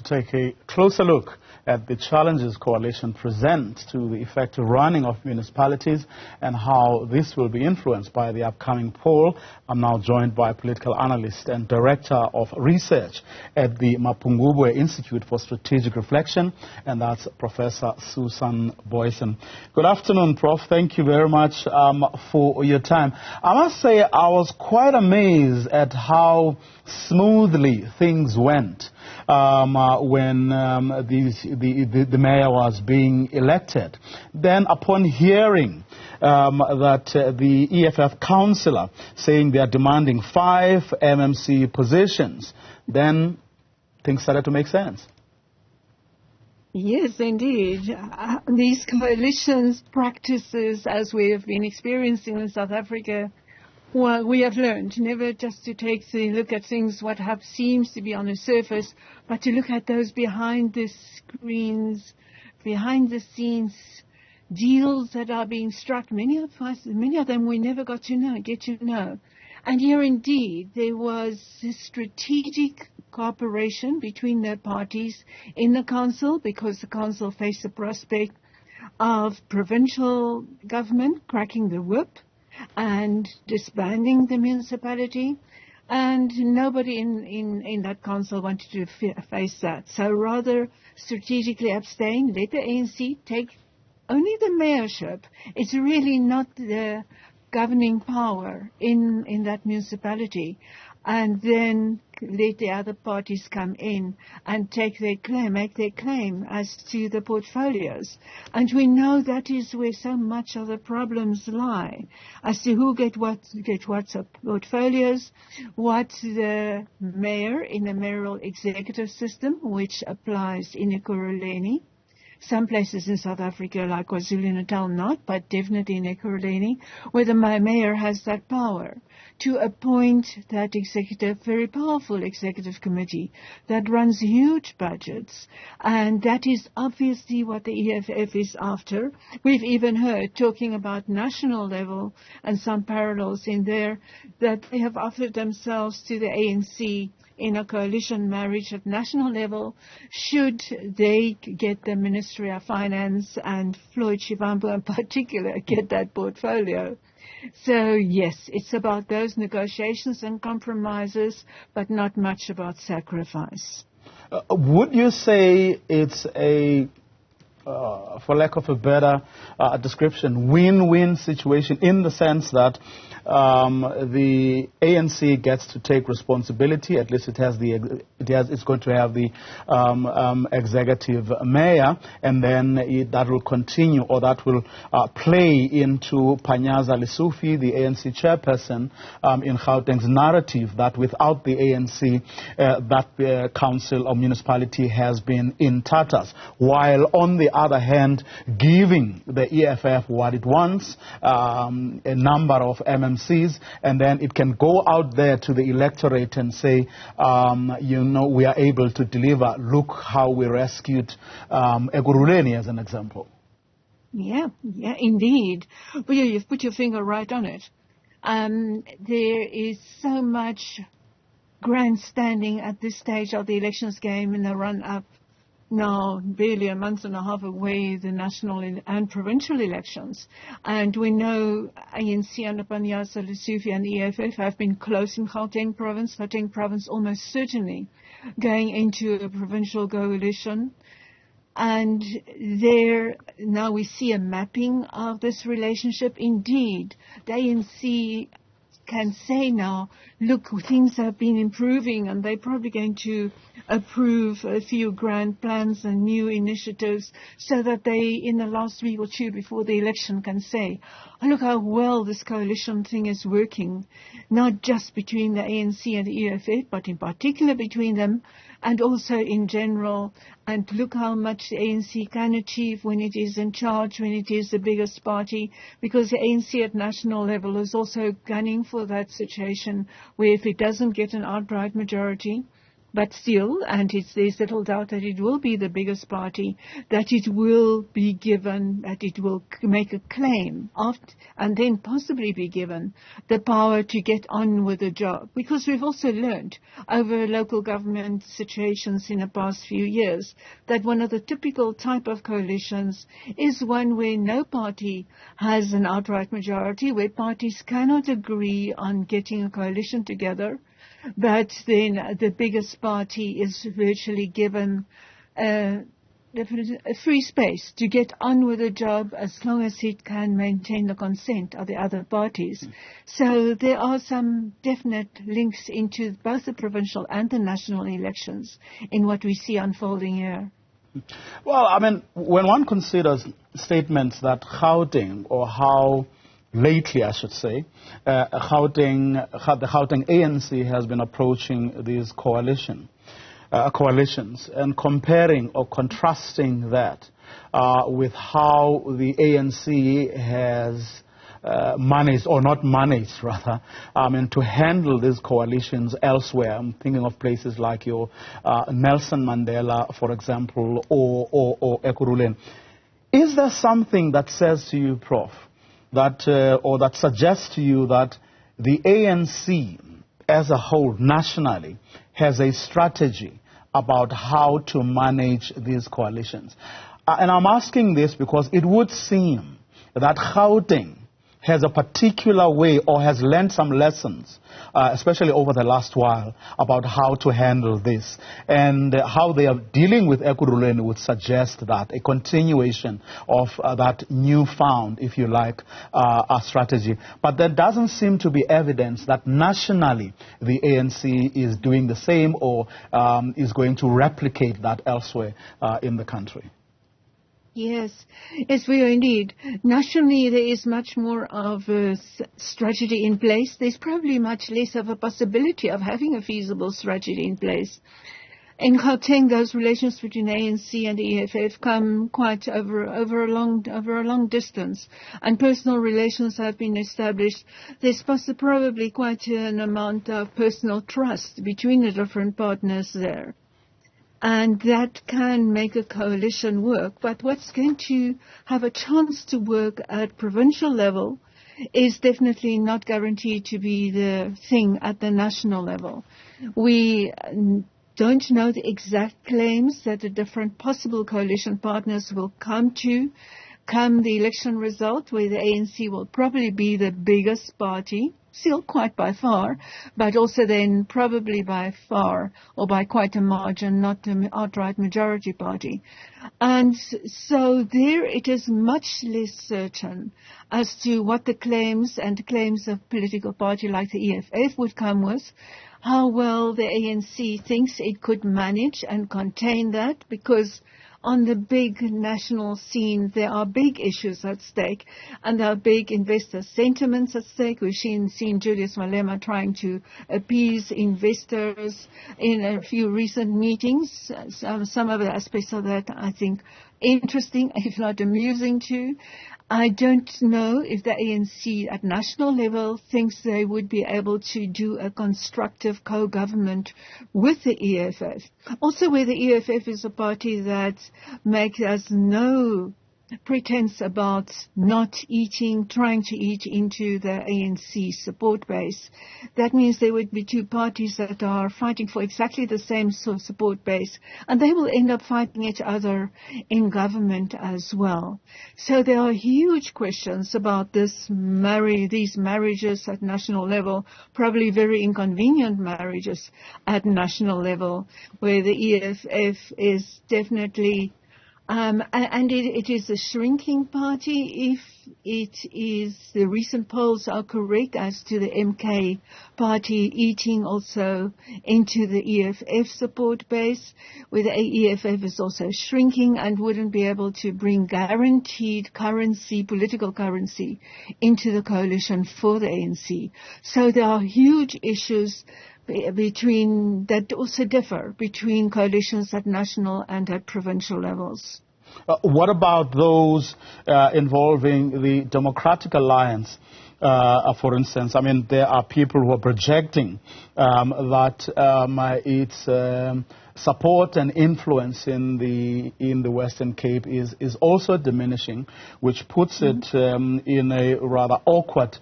take a closer look at the challenges coalition presents to the effective running of municipalities and how this will be influenced by the upcoming poll. I'm now joined by political analyst and director of research at the Mapungubwe Institute for Strategic Reflection, and that's Professor Susan Booysen. Good afternoon, Prof. Thank you very much for your time. I must say I was quite amazed at how smoothly things went when the mayor was being elected. Then upon hearing that the EFF councillor saying they are demanding 5 MMC positions, then things started to make sense. Yes, indeed. These coalitions practices, as we have been experiencing in South Africa, well, we have learned never just to take a look at things what seems to be on the surface, but to look at those behind the screens, behind the scenes deals that are being struck. Many of them we never get to know. And here indeed there was this strategic cooperation between the parties in the council, because the council faced the prospect of provincial government cracking the whip and disbanding the municipality, and nobody in that council wanted to face that. So rather strategically abstain, let the ANC take only the mayorship. It's really not the governing power in that municipality, and then let the other parties come in and make their claim as to the portfolios. And we know that is where so much of the problems lie, as to who get what's portfolios, what the mayor in the mayoral executive system, which applies in Ekurhuleni. Some places in South Africa, like KwaZulu-Natal, not, but definitely in Ekurhuleni, where the mayor has that power to appoint that very powerful executive committee that runs huge budgets. And that is obviously what the EFF is after. We've even heard, talking about national level and some parallels in there, that they have offered themselves to the ANC in a coalition marriage at national level, should they get the Ministry of Finance and Floyd Shivambu in particular get that portfolio. So yes, it's about those negotiations and compromises, but not much about sacrifice. Would you say it's a, for lack of a better description, win-win situation, in the sense that the ANC gets to take responsibility? At least it's going to have the executive mayor, and then that will continue, or that will play into Panyaza Lesufi, the ANC chairperson in Gauteng's narrative that without the ANC, that council or municipality has been in tatters, while on the other hand giving the EFF what it wants, a number of MMCs, and then it can go out there to the electorate and say, we are able to deliver. Look how we rescued Ekurhuleni, as an example. Yeah, indeed. But you've put your finger right on it. There is so much grandstanding at this stage of the elections game in the run-up. Now, barely a month and a half away, the national and provincial elections. And we know ANC under Panyaza Lesufi and the EFF have been close in Gauteng province almost certainly going into a provincial coalition. And there, now we see a mapping of this relationship. Indeed, the ANC can say now, look, things have been improving, and they're probably going to approve a few grand plans and new initiatives, so that they, in the last week or two before the election, can say, oh, look how well this coalition thing is working, not just between the ANC and the EFF, but in particular between them, and also in general, and look how much the ANC can achieve when it is in charge, when it is the biggest party, because the ANC at national level is also gunning for that situation where if it doesn't get an outright majority, But still, and there's little doubt that it will be the biggest party, that it will be given, that it will make a claim and then possibly be given the power to get on with the job. Because we've also learned over local government situations in the past few years that one of the typical type of coalitions is one where no party has an outright majority, where parties cannot agree on getting a coalition together. But then the biggest party is virtually given a free space to get on with the job as long as it can maintain the consent of the other parties. So there are some definite links into both the provincial and the national elections in what we see unfolding here. Well, I mean, when one considers statements that Gauteng, or how lately, I should say, the Gauteng ANC has been approaching these coalitions and comparing or contrasting that with how the ANC has managed, or not managed rather, to handle these coalitions elsewhere. I'm thinking of places like your Nelson Mandela, for example, or Ekurhuleni. Is there something that says to you, Prof, that or that suggests to you that the ANC as a whole nationally has a strategy about how to manage these coalitions? And I'm asking this because it would seem that Gauteng has a particular way, or has learned some lessons, especially over the last while, about how to handle this. And how they are dealing with Ekurhuleni would suggest that a continuation of that newfound, if you like, strategy. But there doesn't seem to be evidence that nationally the ANC is doing the same, or is going to replicate that elsewhere in the country. Yes, we are indeed. Nationally, there is much more of a strategy in place. There's probably much less of a possibility of having a feasible strategy in place. In Gauteng, those relations between ANC and the EFF come quite over a long distance, and personal relations have been established. There's probably quite an amount of personal trust between the different partners there. And that can make a coalition work. But what's going to have a chance to work at provincial level is definitely not guaranteed to be the thing at the national level. We don't know the exact claims that the different possible coalition partners will come to come the election result, where the ANC will probably be the biggest party, still quite by far, but also then probably by far, or by quite a margin, not an outright majority party. And so there it is much less certain as to what the claims of political party like the EFF would come with, how well the ANC thinks it could manage and contain that, because on the big national scene, there are big issues at stake, and there are big investor sentiments at stake. We've seen Julius Malema trying to appease investors in a few recent meetings. Some of the aspects of that, I think, interesting, if not amusing too. I don't know if the ANC at national level thinks they would be able to do a constructive co-government with the EFF. Also, where the EFF is a party that has no pretense about not trying to eat into the ANC support base. That means there would be two parties that are fighting for exactly the same sort of support base, and they will end up fighting each other in government as well. So there are huge questions about these marriages at national level, probably very inconvenient marriages at national level, where the EFF is definitely and it is a shrinking party if the recent polls are correct as to the MK party eating also into the EFF support base, where the EFF is also shrinking and wouldn't be able to bring guaranteed political currency into the coalition for the ANC. So there are huge issues that also differ between coalitions at national and at provincial levels. What about those involving the Democratic Alliance for instance, I mean, there are people who are projecting that its support and influence in the Western Cape is also diminishing, which puts it in a rather awkward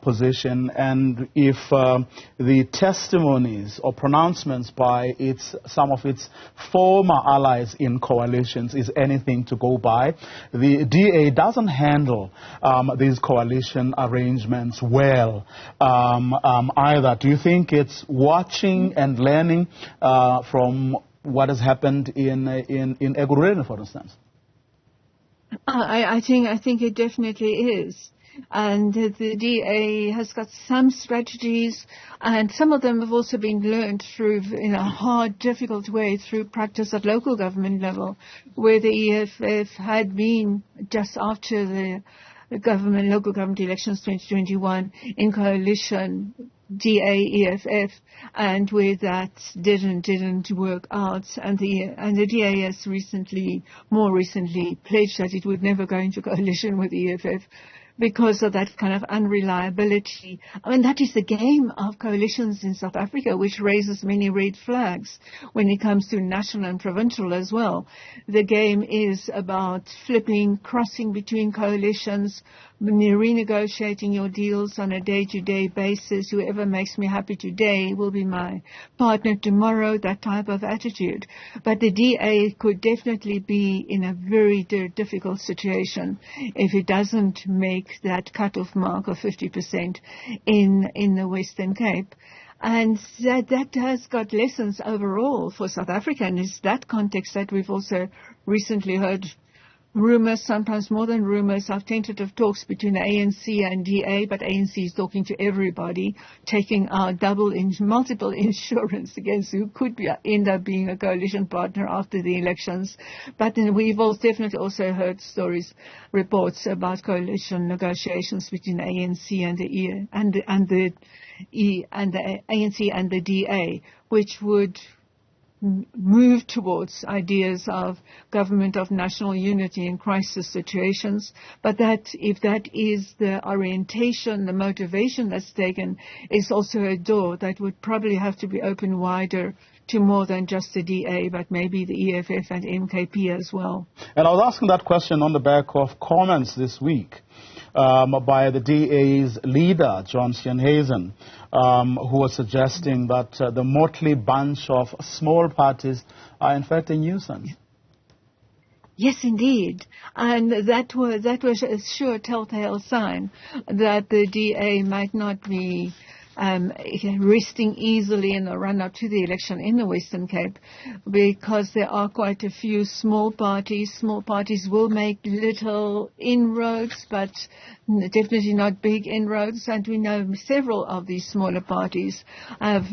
position. And if the testimonies or pronouncements by some of its former allies in coalitions is anything to go by, the DA doesn't handle these coalition arrangements well either. Do you think it's watching and learning from what has happened in Ekurhuleni, for instance? I think it definitely is. And the DA has got some strategies, and some of them have also been learned through, in a hard, difficult way, through practice at local government level, where the EFF had been just after the local government elections 2021 in coalition DA-EFF, and where that didn't work out, and the DA has more recently pledged that it would never go into coalition with EFF because of that kind of unreliability. I mean, that is the game of coalitions in South Africa, which raises many red flags when it comes to national and provincial as well. The game is about crossing between coalitions, renegotiating your deals on a day-to-day basis. Whoever makes me happy today will be my partner tomorrow, that type of attitude. But the DA could definitely be in a very difficult situation if it doesn't make that cut-off mark of 50% in the Western Cape. And that has got lessons overall for South Africa, and it's that context that we've also recently heard rumors, sometimes more than rumors, of tentative talks between the ANC and DA, but ANC is talking to everybody, taking our multiple insurance against who could end up being a coalition partner after the elections. But then we've definitely also heard reports about coalition negotiations between the ANC and the ANC and the DA, which would move towards ideas of government of national unity in crisis situations. But if that is the orientation, the motivation that's taken, is also a door that would probably have to be opened wider to more than just the DA, but maybe the EFF and MKP as well. And I was asking that question on the back of comments this week by the DA's leader, John Steenhuisen, who was suggesting that the motley bunch of small parties are in fact a nuisance. Yes, indeed. And that was a sure telltale sign that the DA might not be resting easily in the run-up to the election in the Western Cape, because there are quite a few small parties. Small parties will make little inroads, but definitely not big inroads, and we know several of these smaller parties have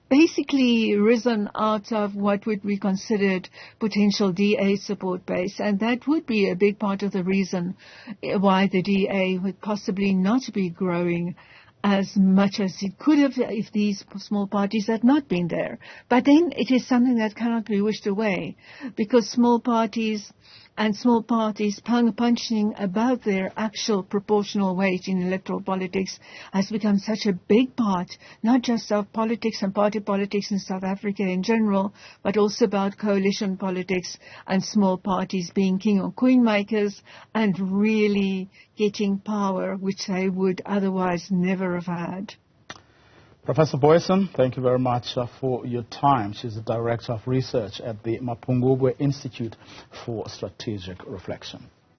basically risen out of what would be considered potential DA support base, and that would be a big part of the reason why the DA would possibly not be growing as much as it could have if these small parties had not been there. But then it is something that cannot be wished away, because small parties punching above their actual proportional weight in electoral politics has become such a big part, not just of politics and party politics in South Africa in general, but also about coalition politics and small parties being king or queen makers and really getting power which they would otherwise never have had. Professor Booysen, thank you very much for your time. She's the Director of Research at the Mapungubwe Institute for Strategic Reflection.